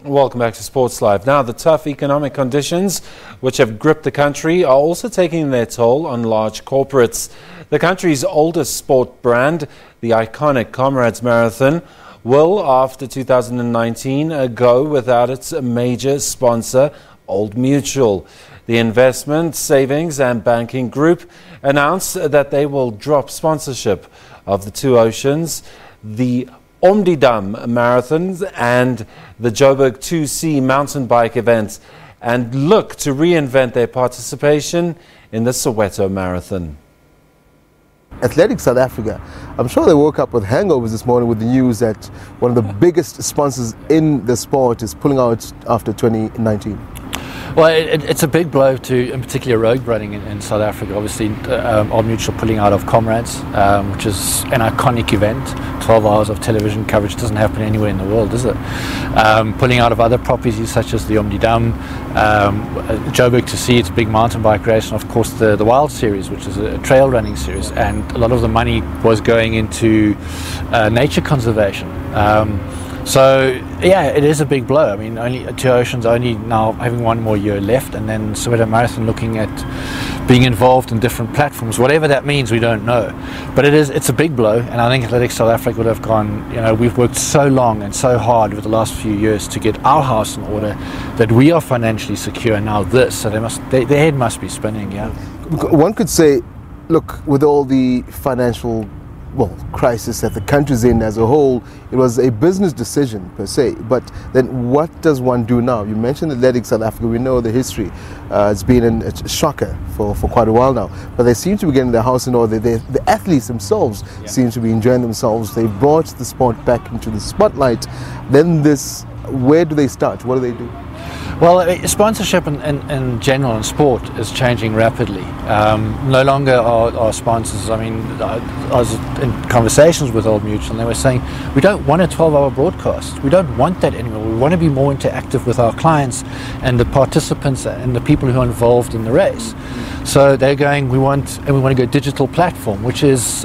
Welcome back to Sports Live. Now, the tough economic conditions which have gripped the country are also taking their toll on large corporates. The country's oldest sport brand, the iconic Comrades Marathon, will, after 2019, go without its major sponsor, Old Mutual. The investment, savings and banking group announced that they will drop sponsorship of the Two Oceans, the Omdidam Marathon and the Joburg 2C mountain bike event, and look to reinvent their participation in the Soweto Marathon. Athletics South Africa, I'm sure they woke up with hangovers this morning with the news that one of the biggest sponsors in the sport is pulling out after 2019. Well, it's a big blow to, in particular, road running in South Africa. Obviously, Old Mutual pulling out of Comrades, which is an iconic event. 12 hours of television coverage doesn't happen anywhere in the world, does it? Pulling out of other properties such as the Omdidam, Joburg 2C, it's a big mountain bike race, and of course the Wild Series, which is a trail running series. And a lot of the money was going into nature conservation. So, yeah, it is a big blow. I mean, only Two Oceans only now having one more year left, and then Soweto Marathon looking at being involved in different platforms. Whatever that means, we don't know. But it's a big blow, and I think Athletics South Africa would have gone, we've worked so long and so hard over the last few years to get our house in order that we are financially secure, and now this. So their head must be spinning, yeah. One could say, look, with all the financial crisis that the country's in as a whole, it was a business decision per se. But then what does one do now? You mentioned Athletics South Africa. We know the history. It's been a shocker for quite a while now. But they seem to be getting their house in order. The athletes themselves seem to be enjoying themselves. They brought the sport back into the spotlight. Then where do they start? What do they do? Well, sponsorship in general in sport is changing rapidly. No longer are sponsors. I mean, I was in conversations with Old Mutual, and they were saying, we don't want a 12-hour broadcast. We don't want that anymore. We want to be more interactive with our clients and the participants and the people who are involved in the race. So they're going, we want to go digital platform, which is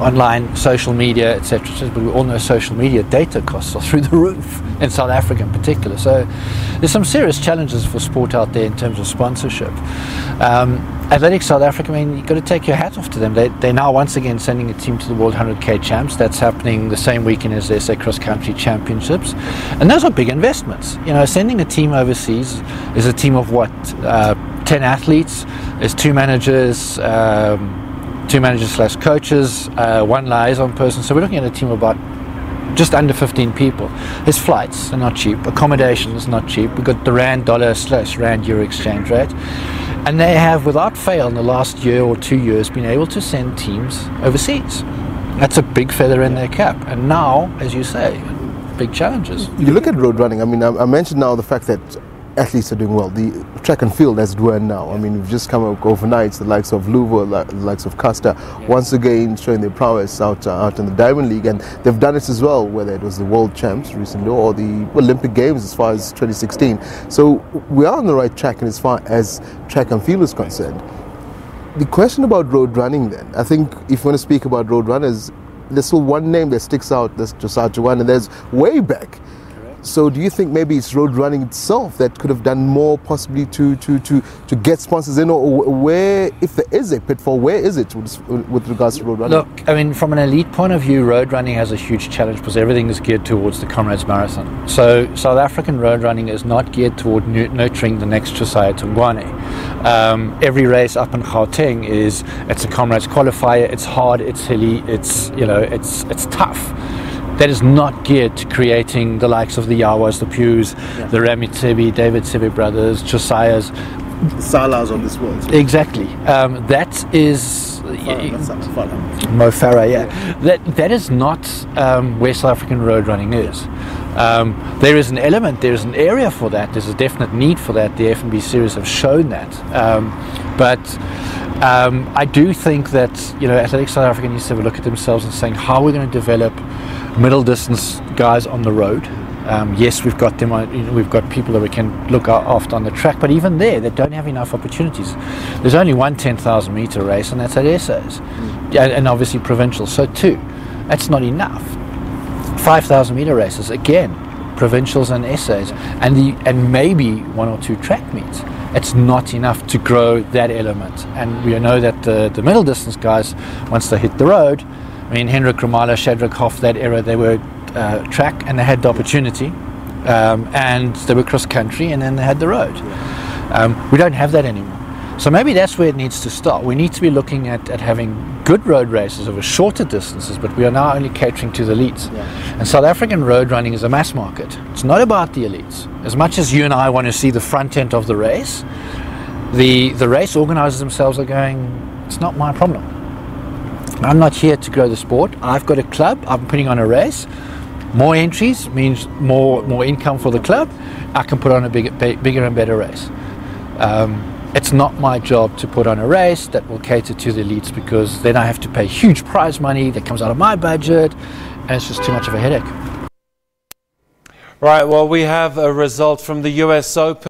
online, social media, etc. But we all know social media data costs are through the roof in South Africa in particular. So there's some serious challenges for sport out there in terms of sponsorship. Athletics South Africa, I mean, you've got to take your hat off to them. They're now once again sending a team to the World 100K Champs. That's happening the same weekend as the SA Cross Country Championships. And those are big investments. Sending a team overseas is a team of 10 athletes. There's two managers / coaches, one liaison person. So we're looking at a team of about just under 15 people. There's flights, they're not cheap. Accommodation is not cheap. We've got the rand/dollar/rand-euro exchange rate. And they have, without fail, in the last year or 2 years, been able to send teams overseas. That's a big feather in their cap. And now, as you say, big challenges. You look at road running. I mean, I mentioned now the fact that athletes are doing well. The track and field, as it were now. I mean, we've just come up overnight, the likes of Luvo, the likes of Custer, once again showing their prowess out in the Diamond League, and they've done it as well, whether it was the World Champs recently or the Olympic Games as far as 2016. So we are on the right track, and as far as track and field is concerned. The question about road running then, I think if you want to speak about road runners, there's still one name that sticks out, that's Josiah Jawan, and there's way back. So do you think maybe it's road running itself that could have done more possibly to get sponsors in, or where, if there is a pitfall, where is it with regards to road running? Look, I mean, from an elite point of view, road running has a huge challenge because everything is geared towards the Comrades Marathon. So South African road running is not geared toward nurturing the next Josiah Tungwane. Every race up in Gauteng it's a Comrades qualifier. It's hard, it's hilly, it's tough. That is not geared to creating the likes of the Yawas, the Pews, the Rami Tsebi, David Tsebi brothers, Josiah's. The Salahs of this world. Exactly. That is... Mo Farah, yeah. That is not where South African road running is. There is an element, there is an area for that, there's a definite need for that. The FNB series have shown that. But I do think that Athletics South Africa needs to have a look at themselves and saying, how are we going to develop middle distance guys on the road? Yes, we've got them on, we've got people that we can look after on the track, but even there, they don't have enough opportunities. There's only one 10,000 meter race, and that's at SA's, and obviously provincial. So two, that's not enough. 5,000 meter races, again, provincials and essays, and maybe 1 or 2 track meets. It's not enough to grow that element. And we know that the middle distance guys, once they hit the road, I mean, Henrik Romala, Shadrach Hoff, that era, they were track and they had the opportunity, and they were cross country, and then they had the road. We don't have that anymore. So maybe that's where it needs to start. We need to be looking at having good road races over shorter distances, but we are now only catering to the elites. Yeah. And South African road running is a mass market. It's not about the elites. As much as you and I want to see the front end of the race, the race organisers themselves are going, it's not my problem. I'm not here to grow the sport. I've got a club. I'm putting on a race. More entries means more income for the club. I can put on a bigger and better race. It's not my job to put on a race that will cater to the elites, because then I have to pay huge prize money that comes out of my budget, and it's just too much of a headache. Right, well, we have a result from the US Open.